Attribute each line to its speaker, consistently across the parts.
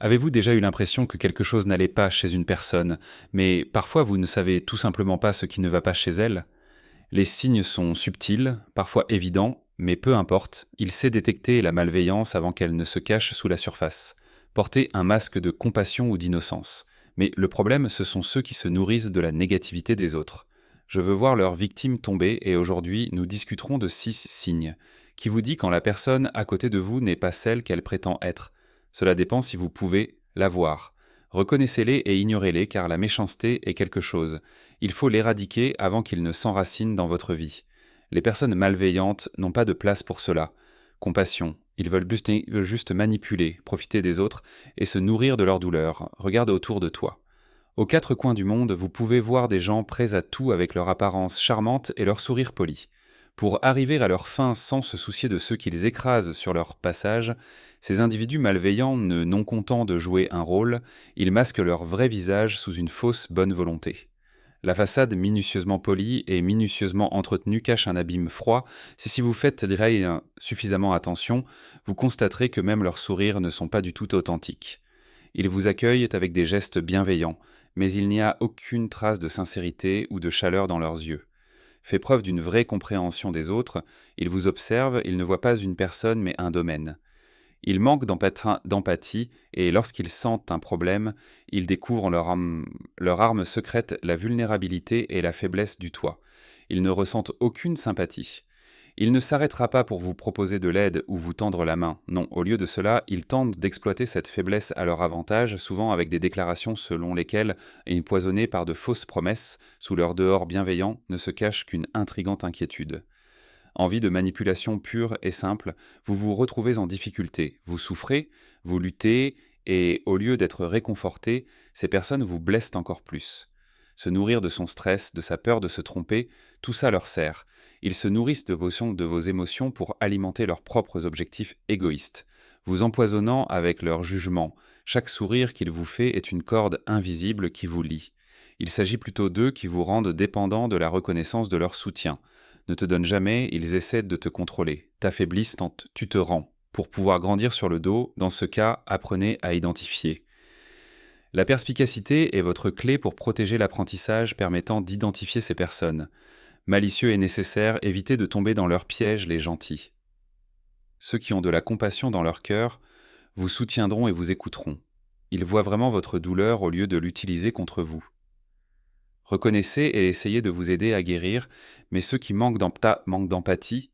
Speaker 1: Avez-vous déjà eu l'impression que quelque chose n'allait pas chez une personne, mais parfois vous ne savez tout simplement pas ce qui ne va pas chez elle? Les signes sont subtils, parfois évidents, mais peu importe, il sait détecter la malveillance avant qu'elle ne se cache sous la surface. Porter un masque de compassion ou d'innocence. Mais le problème, ce sont ceux qui se nourrissent de la négativité des autres. Je veux voir leurs victimes tomber et aujourd'hui, nous discuterons de 6 signes, qui vous dit quand la personne à côté de vous n'est pas celle qu'elle prétend être. Cela dépend si vous pouvez la voir. Reconnaissez-les et ignorez-les car la méchanceté est quelque chose. Il faut l'éradiquer avant qu'il ne s'enracine dans votre vie. Les personnes malveillantes n'ont pas de place pour cela. Compassion. Ils veulent juste manipuler, profiter des autres et se nourrir de leur douleur. Regarde autour de toi. Aux quatre coins du monde, vous pouvez voir des gens prêts à tout avec leur apparence charmante et leur sourire poli. Pour arriver à leur fin sans se soucier de ceux qu'ils écrasent sur leur passage, ces individus malveillants, non contents de jouer un rôle, ils masquent leur vrai visage sous une fausse bonne volonté. La façade minutieusement polie et minutieusement entretenue cache un abîme froid. Si vous faites suffisamment attention, vous constaterez que même leurs sourires ne sont pas du tout authentiques. Ils vous accueillent avec des gestes bienveillants, mais il n'y a aucune trace de sincérité ou de chaleur dans leurs yeux. Fait preuve d'une vraie compréhension des autres, ils vous observent, ils ne voient pas une personne mais un domaine. Ils manquent d'empathie et lorsqu'ils sentent un problème, ils découvrent leur arme secrète, la vulnérabilité et la faiblesse du toi. Ils ne ressentent aucune sympathie. Il ne s'arrêtera pas pour vous proposer de l'aide ou vous tendre la main. Non, au lieu de cela, ils tentent d'exploiter cette faiblesse à leur avantage, souvent avec des déclarations selon lesquelles, empoisonnés par de fausses promesses, sous leur dehors bienveillant, ne se cache qu'une intrigante inquiétude. Envie de manipulation pure et simple, vous vous retrouvez en difficulté, vous souffrez, vous luttez, et au lieu d'être réconforté, ces personnes vous blessent encore plus. Se nourrir de son stress, de sa peur de se tromper, tout ça leur sert. Ils se nourrissent de vos émotions pour alimenter leurs propres objectifs égoïstes, vous empoisonnant avec leur jugement. Chaque sourire qu'il vous fait est une corde invisible qui vous lie. Il s'agit plutôt d'eux qui vous rendent dépendant de la reconnaissance de leur soutien. Ne te donnent jamais, ils essaient de te contrôler, t'affaiblissent tant tu te rends. Pour pouvoir grandir sur le dos, dans ce cas, apprenez à identifier. La perspicacité est votre clé pour protéger l'apprentissage permettant d'identifier ces personnes. Malicieux et nécessaire, évitez de tomber dans leur piège les gentils. Ceux qui ont de la compassion dans leur cœur vous soutiendront et vous écouteront. Ils voient vraiment votre douleur au lieu de l'utiliser contre vous. Reconnaissez et essayez de vous aider à guérir, mais ceux qui manquent d'empathie,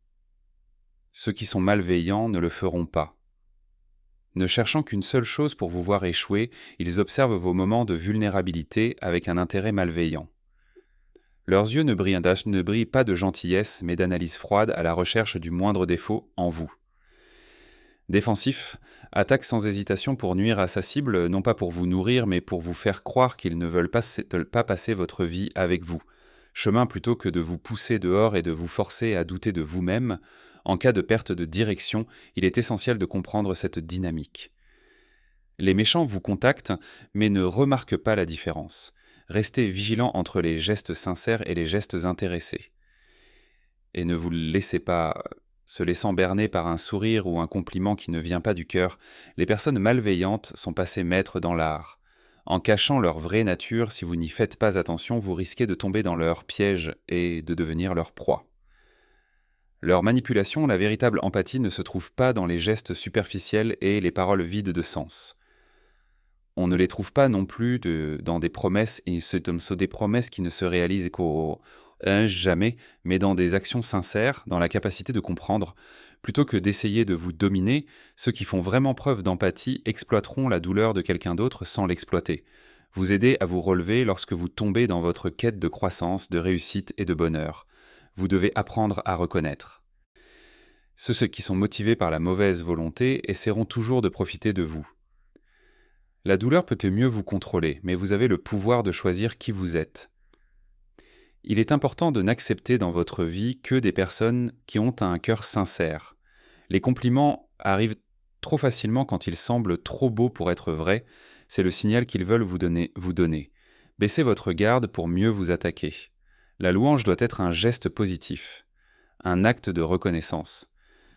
Speaker 1: ceux qui sont malveillants ne le feront pas. Ne cherchant qu'une seule chose pour vous voir échouer, ils observent vos moments de vulnérabilité avec un intérêt malveillant. Leurs yeux ne brillent pas de gentillesse, mais d'analyse froide à la recherche du moindre défaut en vous. Défensifs, attaquent sans hésitation pour nuire à sa cible, non pas pour vous nourrir, mais pour vous faire croire qu'ils ne veulent pas passer votre vie avec vous. Chemin plutôt que de vous pousser dehors et de vous forcer à douter de vous-même, en cas de perte de direction, il est essentiel de comprendre cette dynamique. Les méchants vous contactent, mais ne remarquent pas la différence. Restez vigilant entre les gestes sincères et les gestes intéressés. Et ne vous laissez pas se laissant berner par un sourire ou un compliment qui ne vient pas du cœur. Les personnes malveillantes sont passées maîtres dans l'art. En cachant leur vraie nature, si vous n'y faites pas attention, vous risquez de tomber dans leur piège et de devenir leur proie. Leur manipulation, la véritable empathie ne se trouve pas dans les gestes superficiels et les paroles vides de sens. On ne les trouve pas non plus dans des promesses, et ce sont des promesses qui ne se réalisent jamais, mais dans des actions sincères, dans la capacité de comprendre. Plutôt que d'essayer de vous dominer, ceux qui font vraiment preuve d'empathie exploiteront la douleur de quelqu'un d'autre sans l'exploiter. Vous aider à vous relever lorsque vous tombez dans votre quête de croissance, de réussite et de bonheur. Vous devez apprendre à reconnaître. Ceux qui sont motivés par la mauvaise volonté essaieront toujours de profiter de vous. La douleur peut mieux vous contrôler, mais vous avez le pouvoir de choisir qui vous êtes. Il est important de n'accepter dans votre vie que des personnes qui ont un cœur sincère. Les compliments arrivent trop facilement quand ils semblent trop beaux pour être vrais, c'est le signal qu'ils veulent vous donner. Baissez votre garde pour mieux vous attaquer. La louange doit être un geste positif, un acte de reconnaissance.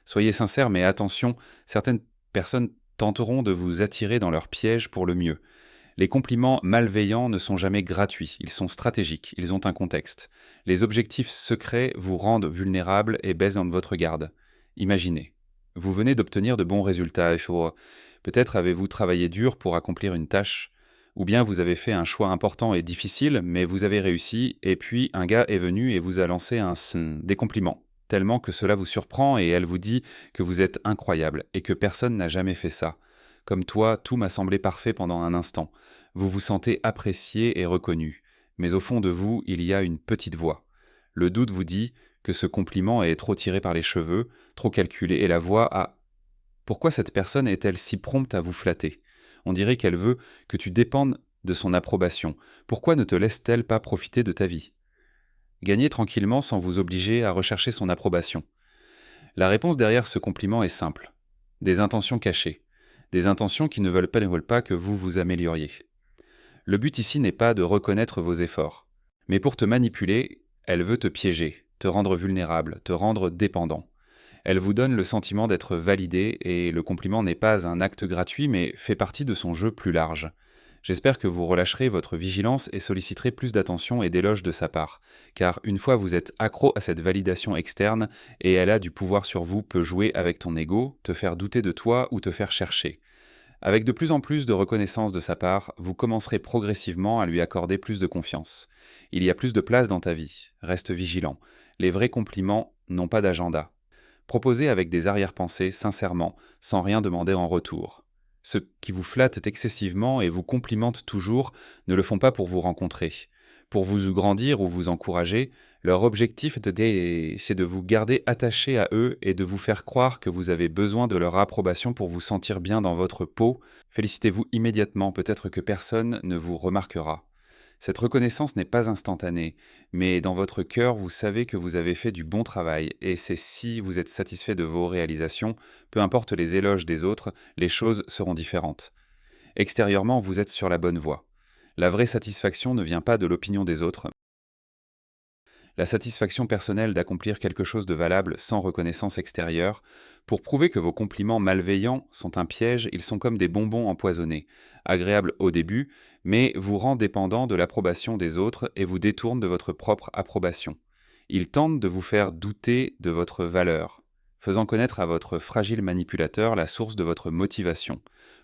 Speaker 1: Soyez sincère, mais attention, certaines personnes tenteront de vous attirer dans leur piège pour le mieux. Les compliments malveillants ne sont jamais gratuits, ils sont stratégiques, ils ont un contexte. Les objectifs secrets vous rendent vulnérable et baissent dans votre garde. Imaginez. Vous venez d'obtenir de bons résultats. Peut-être avez-vous travaillé dur pour accomplir une tâche, ou bien vous avez fait un choix important et difficile, mais vous avez réussi, et puis un gars est venu et vous a lancé des compliments, tellement que cela vous surprend et elle vous dit que vous êtes incroyable et que personne n'a jamais fait ça. Comme toi, tout m'a semblé parfait pendant un instant. Vous vous sentez apprécié et reconnu. Mais au fond de vous, il y a une petite voix. Le doute vous dit que ce compliment est trop tiré par les cheveux, trop calculé, et la voix a pourquoi cette personne est-elle si prompte à vous flatter? On dirait qu'elle veut que tu dépendes de son approbation. Pourquoi ne te laisse-t-elle pas profiter de ta vie? Gagnez tranquillement sans vous obliger à rechercher son approbation. La réponse derrière ce compliment est simple. Des intentions cachées. Des intentions qui ne veulent pas que vous vous amélioriez. Le but ici n'est pas de reconnaître vos efforts. Mais pour te manipuler, elle veut te piéger, te rendre vulnérable, te rendre dépendant. Elle vous donne le sentiment d'être validé et le compliment n'est pas un acte gratuit mais fait partie de son jeu plus large. J'espère que vous relâcherez votre vigilance et solliciterez plus d'attention et d'éloges de sa part, car une fois vous êtes accro à cette validation externe et elle a du pouvoir sur vous, peut jouer avec ton ego, te faire douter de toi ou te faire chercher. Avec de plus en plus de reconnaissance de sa part, vous commencerez progressivement à lui accorder plus de confiance. Il y a plus de place dans ta vie, reste vigilant. Les vrais compliments n'ont pas d'agenda. Proposez avec des arrière-pensées, sincèrement, sans rien demander en retour. Ceux qui vous flattent excessivement et vous complimentent toujours ne le font pas pour vous rencontrer. Pour vous grandir ou vous encourager, leur objectif c'est de vous garder attaché à eux et de vous faire croire que vous avez besoin de leur approbation pour vous sentir bien dans votre peau. Félicitez-vous immédiatement, peut-être que personne ne vous remarquera. Cette reconnaissance n'est pas instantanée, mais dans votre cœur, vous savez que vous avez fait du bon travail, et c'est si vous êtes satisfait de vos réalisations, peu importe les éloges des autres, les choses seront différentes. Extérieurement, vous êtes sur la bonne voie. La vraie satisfaction ne vient pas de l'opinion des autres. La satisfaction personnelle d'accomplir quelque chose de valable sans reconnaissance extérieure, pour prouver que vos compliments malveillants sont un piège, ils sont comme des bonbons empoisonnés, agréables au début, mais vous rend dépendant de l'approbation des autres et vous détournent de votre propre approbation. Ils tentent de vous faire douter de votre valeur, faisant connaître à votre fragile manipulateur la source de votre motivation.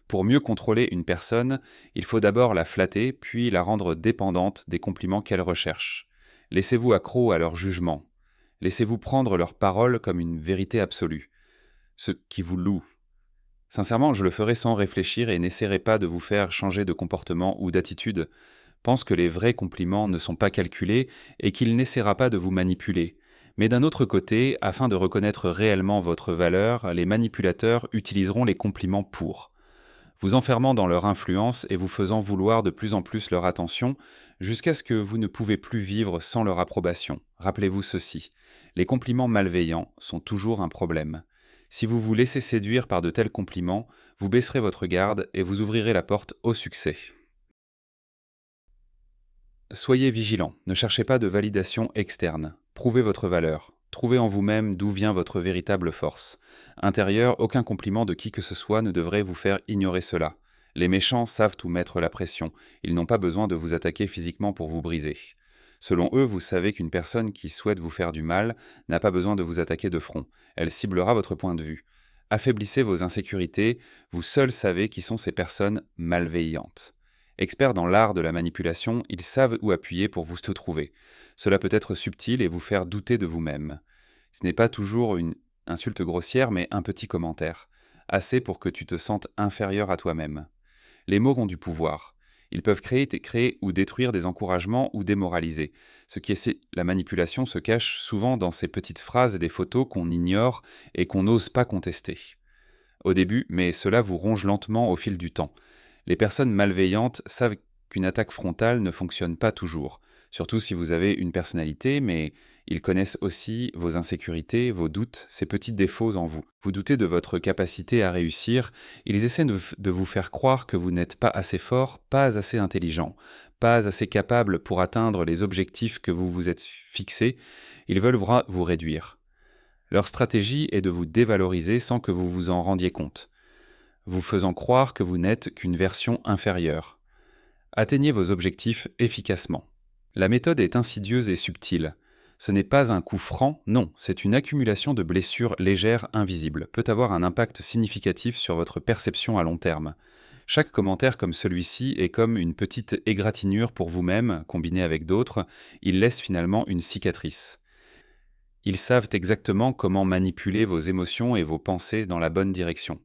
Speaker 1: Pour mieux contrôler une personne, il faut d'abord la flatter, puis la rendre dépendante des compliments qu'elle recherche. Laissez-vous accro à leur jugement. Laissez-vous prendre leurs paroles comme une vérité absolue. Ce qui vous loue. Sincèrement, je le ferai sans réfléchir et n'essaierai pas de vous faire changer de comportement ou d'attitude. Pense que les vrais compliments ne sont pas calculés et qu'il n'essaiera pas de vous manipuler. Mais d'un autre côté, afin de reconnaître réellement votre valeur, les manipulateurs utiliseront les compliments pour vous enfermant dans leur influence et vous faisant vouloir de plus en plus leur attention, jusqu'à ce que vous ne pouvez plus vivre sans leur approbation. Rappelez-vous ceci, les compliments malveillants sont toujours un problème. Si vous vous laissez séduire par de tels compliments, vous baisserez votre garde et vous ouvrirez la porte au succès. Soyez vigilant, ne cherchez pas de validation externe. Prouvez votre valeur. Trouvez en vous-même d'où vient votre véritable force. Intérieur, aucun compliment de qui que ce soit ne devrait vous faire ignorer cela. Les méchants savent où mettre la pression. Ils n'ont pas besoin de vous attaquer physiquement pour vous briser. Selon eux, vous savez qu'une personne qui souhaite vous faire du mal n'a pas besoin de vous attaquer de front. Elle ciblera votre point de vue. Affaiblissez vos insécurités, vous seuls savez qui sont ces personnes malveillantes. Experts dans l'art de la manipulation, ils savent où appuyer pour vous se trouver. Cela peut être subtil et vous faire douter de vous-même. Ce n'est pas toujours une insulte grossière, mais un petit commentaire. Assez pour que tu te sentes inférieur à toi-même. Les mots ont du pouvoir. Ils peuvent créer ou détruire des encouragements ou démoraliser. La manipulation se cache souvent dans ces petites phrases et des photos qu'on ignore et qu'on n'ose pas contester. Au début, mais cela vous ronge lentement au fil du temps. Les personnes malveillantes savent qu'une attaque frontale ne fonctionne pas toujours, surtout si vous avez une personnalité, mais ils connaissent aussi vos insécurités, vos doutes, ces petits défauts en vous. Vous doutez de votre capacité à réussir, ils essaient de vous faire croire que vous n'êtes pas assez fort, pas assez intelligent, pas assez capable pour atteindre les objectifs que vous vous êtes fixés, ils veulent vous réduire. Leur stratégie est de vous dévaloriser sans que vous vous en rendiez compte. vous faisant croire que vous n'êtes qu'une version inférieure. Atteignez vos objectifs efficacement. La méthode est insidieuse et subtile. Ce n'est pas un coup franc, non, c'est une accumulation de blessures légères invisibles, peut avoir un impact significatif sur votre perception à long terme. Chaque commentaire comme celui-ci est comme une petite égratignure pour vous-même, combinée avec d'autres, il laisse finalement une cicatrice. Ils savent exactement comment manipuler vos émotions et vos pensées dans la bonne direction.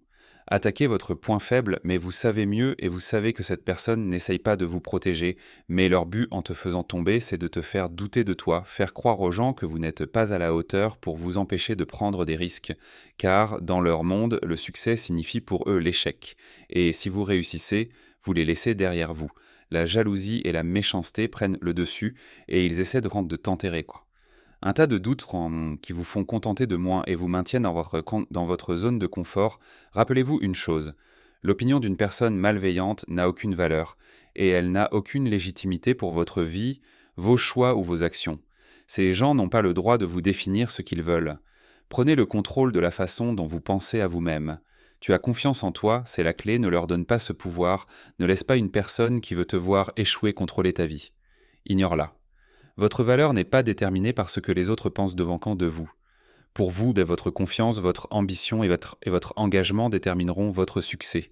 Speaker 1: Attaquez votre point faible, mais vous savez mieux et vous savez que cette personne n'essaye pas de vous protéger, mais leur but en te faisant tomber, c'est de te faire douter de toi, faire croire aux gens que vous n'êtes pas à la hauteur pour vous empêcher de prendre des risques, car dans leur monde, le succès signifie pour eux l'échec, et si vous réussissez, vous les laissez derrière vous. La jalousie et la méchanceté prennent le dessus, et ils essaient de t'enterrer, quoi. Un tas de doutes qui vous font contenter de moins et vous maintiennent dans votre zone de confort. Rappelez-vous une chose, l'opinion d'une personne malveillante n'a aucune valeur et elle n'a aucune légitimité pour votre vie, vos choix ou vos actions. Ces gens n'ont pas le droit de vous définir ce qu'ils veulent. Prenez le contrôle de la façon dont vous pensez à vous-même. Tu as confiance en toi, c'est la clé, ne leur donne pas ce pouvoir, ne laisse pas une personne qui veut te voir échouer contrôler ta vie. Ignore-la. Votre valeur n'est pas déterminée par ce que les autres pensent devant quand de vous. Pour vous, votre confiance, votre ambition et votre engagement détermineront votre succès.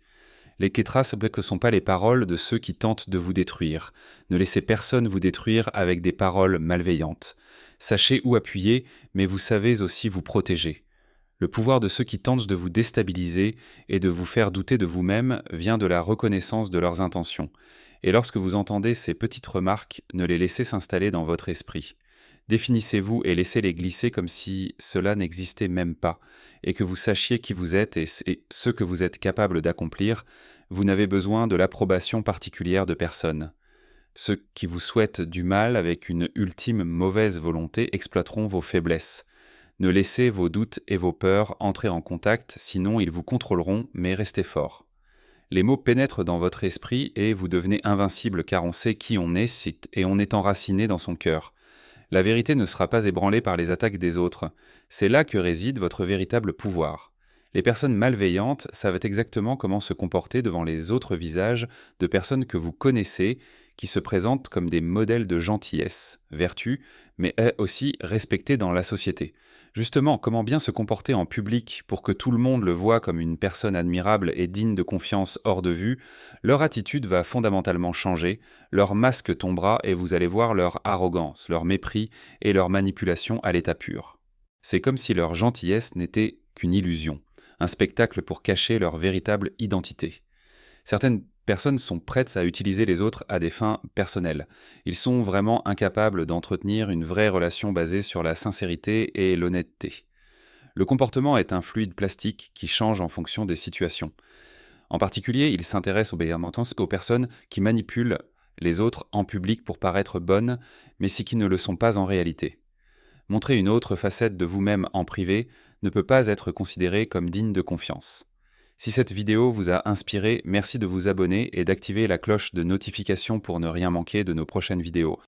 Speaker 1: Les Kétras ne sont pas les paroles de ceux qui tentent de vous détruire. Ne laissez personne vous détruire avec des paroles malveillantes. Sachez où appuyer, mais vous savez aussi vous protéger. Le pouvoir de ceux qui tentent de vous déstabiliser et de vous faire douter de vous-même vient de la reconnaissance de leurs intentions. Et lorsque vous entendez ces petites remarques, ne les laissez s'installer dans votre esprit. Définissez-vous et laissez-les glisser comme si cela n'existait même pas, et que vous sachiez qui vous êtes et ce que vous êtes capable d'accomplir. Vous n'avez besoin de l'approbation particulière de personne. Ceux qui vous souhaitent du mal avec une ultime mauvaise volonté exploiteront vos faiblesses. Ne laissez vos doutes et vos peurs entrer en contact, sinon ils vous contrôleront, mais restez fort. Les mots pénètrent dans votre esprit et vous devenez invincible car on sait qui on est et on est enraciné dans son cœur. La vérité ne sera pas ébranlée par les attaques des autres. C'est là que réside votre véritable pouvoir. Les personnes malveillantes savent exactement comment se comporter devant les autres visages de personnes que vous connaissez, qui se présentent comme des modèles de gentillesse, vertu, mais aussi respectées dans la société. Justement, comment bien se comporter en public pour que tout le monde le voie comme une personne admirable et digne de confiance hors de vue, leur attitude va fondamentalement changer, leur masque tombera et vous allez voir leur arrogance, leur mépris et leur manipulation à l'état pur. C'est comme si leur gentillesse n'était qu'une illusion, un spectacle pour cacher leur véritable identité. Certaines personnes sont prêtes à utiliser les autres à des fins personnelles. Ils sont vraiment incapables d'entretenir une vraie relation basée sur la sincérité et l'honnêteté. Le comportement est un fluide plastique qui change en fonction des situations. En particulier, il s'intéresse aux personnes qui manipulent les autres en public pour paraître bonnes, mais qui ne le sont pas en réalité. Montrer une autre facette de vous-même en privé ne peut pas être considéré comme digne de confiance. Si cette vidéo vous a inspiré, merci de vous abonner et d'activer la cloche de notification pour ne rien manquer de nos prochaines vidéos.